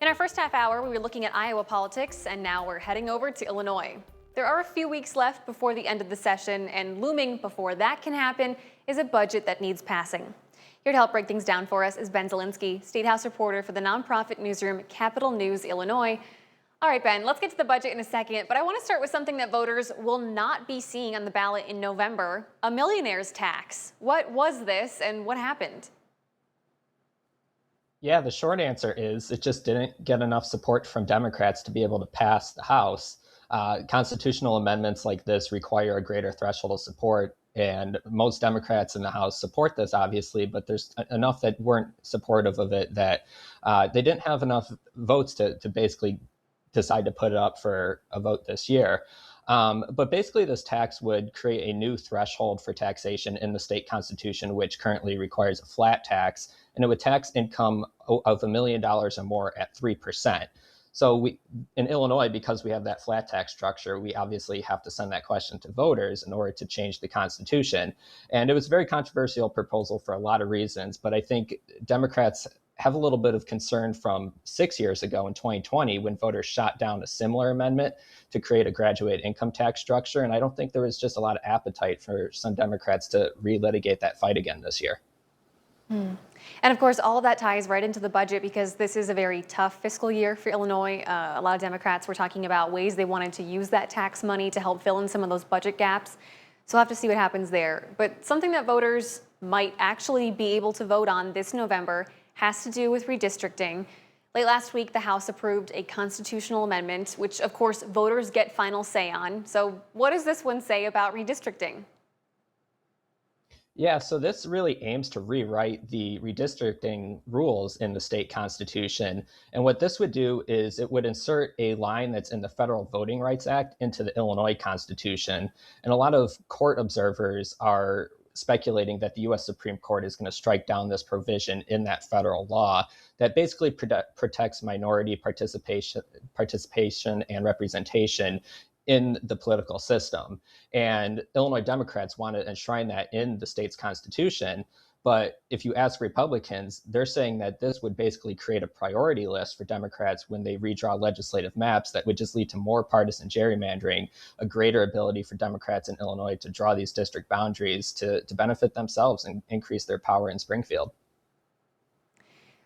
In our first half hour, we were looking at Iowa politics, and now we're heading over to Illinois. There are a few weeks left before the end of the session, and looming before that can happen is a budget that needs passing. Here to help break things down for us is Ben Zielinski, State House reporter for the nonprofit newsroom Capital News Illinois. All right, Ben, let's get to the budget in a second, but I want to start with something that voters will not be seeing on the ballot in November, a millionaire's tax. What was this and what happened? Yeah, the short answer is it just didn't get enough support from Democrats to be able to pass the House. Constitutional amendments like this require a greater threshold of support, and most Democrats in the House support this, obviously, but there's enough that weren't supportive of it that they didn't have enough votes to basically decide to put it up for a vote this year. But basically, this tax would create a new threshold for taxation in the state constitution, which currently requires a flat tax, and it would tax income of $1 million or more at 3%. So in Illinois, because we have that flat tax structure, we obviously have to send that question to voters in order to change the Constitution. And it was a very controversial proposal for a lot of reasons, but I think Democrats have a little bit of concern from 6 years ago in 2020 when voters shot down a similar amendment to create a graduated income tax structure. And I don't think there was just a lot of appetite for some Democrats to relitigate that fight again this year. And of course, all of that ties right into the budget because this is a very tough fiscal year for Illinois. A lot of Democrats were talking about ways they wanted to use that tax money to help fill in some of those budget gaps. So we'll have to see what happens there. But something that voters might actually be able to vote on this November has to do with redistricting. Late last week, the House approved a constitutional amendment, which of course voters get final say on. So what does this one say about redistricting? Yeah, so this really aims to rewrite the redistricting rules in the state constitution. And what this would do is it would insert a line that's in the Federal Voting Rights Act into the Illinois Constitution. And a lot of court observers are speculating that the US Supreme Court is going to strike down this provision in that federal law that basically protects minority participation and representation in the political system. And Illinois Democrats want to enshrine that in the state's constitution. But if you ask Republicans, they're saying that this would basically create a priority list for Democrats when they redraw legislative maps that would just lead to more partisan gerrymandering, a greater ability for Democrats in Illinois to draw these district boundaries to benefit themselves and increase their power in Springfield.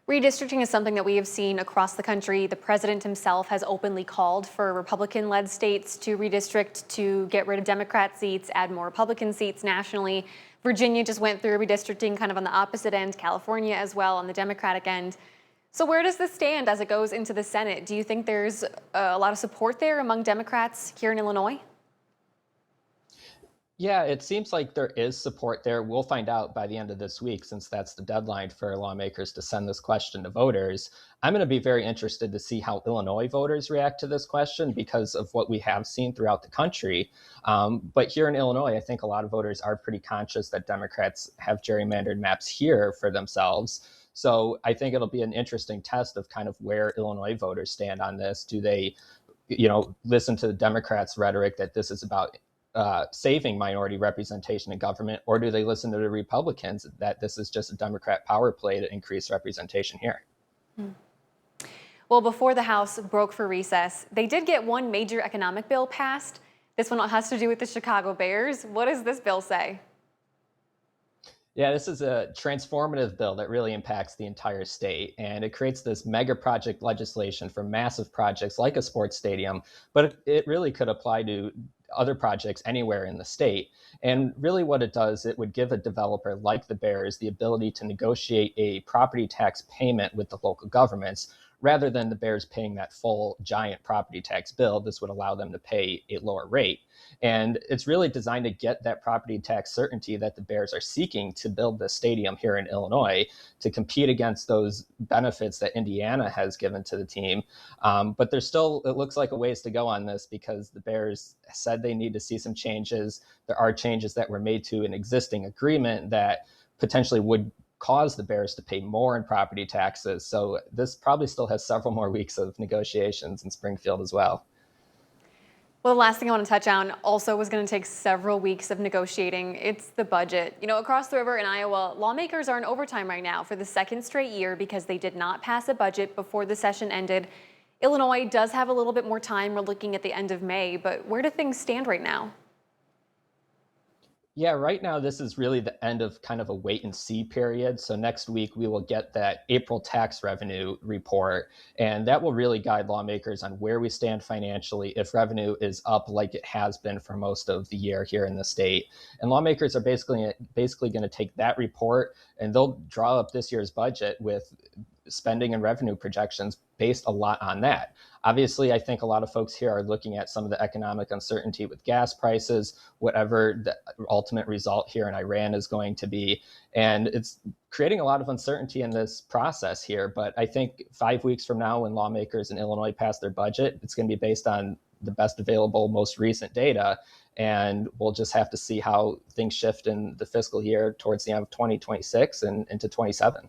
Redistricting is something that we have seen across the country. The president himself has openly called for Republican-led states to redistrict to get rid of Democrat seats, add more Republican seats nationally. Virginia just went through redistricting kind of on the opposite end, California as well on the Democratic end. So where does this stand as it goes into the Senate? Do you think there's a lot of support there among Democrats here in Illinois? Yeah, it seems like there is support there. We'll find out by the end of this week, since that's the deadline for lawmakers to send this question to voters. I'm going to be very interested to see how Illinois voters react to this question because of what we have seen throughout the country. But here in Illinois, I think a lot of voters are pretty conscious that Democrats have gerrymandered maps here for themselves. So I think it'll be an interesting test of kind of where Illinois voters stand on this. Do they, listen to the Democrats' rhetoric that this is about saving minority representation in government, or do they listen to the Republicans that this is just a Democrat power play to increase representation here? Well, before the House broke for recess, they did get one major economic bill passed. This one has to do with the Chicago Bears. What does this bill say? Yeah, this is a transformative bill that really impacts the entire state, and it creates this mega project legislation for massive projects like a sports stadium, but it really could apply to other projects anywhere in the state. And really what it does, it would give a developer like the Bears the ability to negotiate a property tax payment with the local governments. Rather than the Bears paying that full giant property tax bill, this would allow them to pay a lower rate. And it's really designed to get that property tax certainty that the Bears are seeking to build the stadium here in Illinois to compete against those benefits that Indiana has given to the team. But there's still, it looks like a ways to go on this because the Bears said they need to see some changes. There are changes that were made to an existing agreement that potentially would cause the Bears to pay more in property taxes. So this probably still has several more weeks of negotiations in Springfield as well. Well, the last thing I want to touch on also was going to take several weeks of negotiating. It's the budget. Across the river in Iowa, lawmakers are in overtime right now for the second straight year because they did not pass a budget before the session ended. Illinois does have a little bit more time. We're looking at the end of May, but where do things stand right now? Yeah, right now, this is really the end of kind of a wait and see period. So next week, we will get that April tax revenue report, and that will really guide lawmakers on where we stand financially if revenue is up like it has been for most of the year here in the state. And lawmakers are basically going to take that report and they'll draw up this year's budget with spending and revenue projections based a lot on that. Obviously, I think a lot of folks here are looking at some of the economic uncertainty with gas prices, whatever the ultimate result here in Iran is going to be. And it's creating a lot of uncertainty in this process here. But I think 5 weeks from now, when lawmakers in Illinois pass their budget, it's going to be based on the best available, most recent data. And we'll just have to see how things shift in the fiscal year towards the end of 2026 and into 27.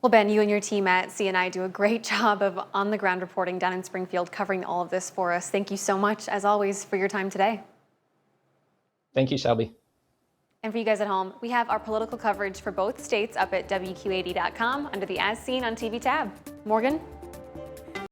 Well, Ben, you and your team at CNI do a great job of on-the-ground reporting down in Springfield, covering all of this for us. Thank you so much, as always, for your time today. Thank you, Shelby. And for you guys at home, we have our political coverage for both states up at WQ80.com under the As Seen on TV tab. Morgan?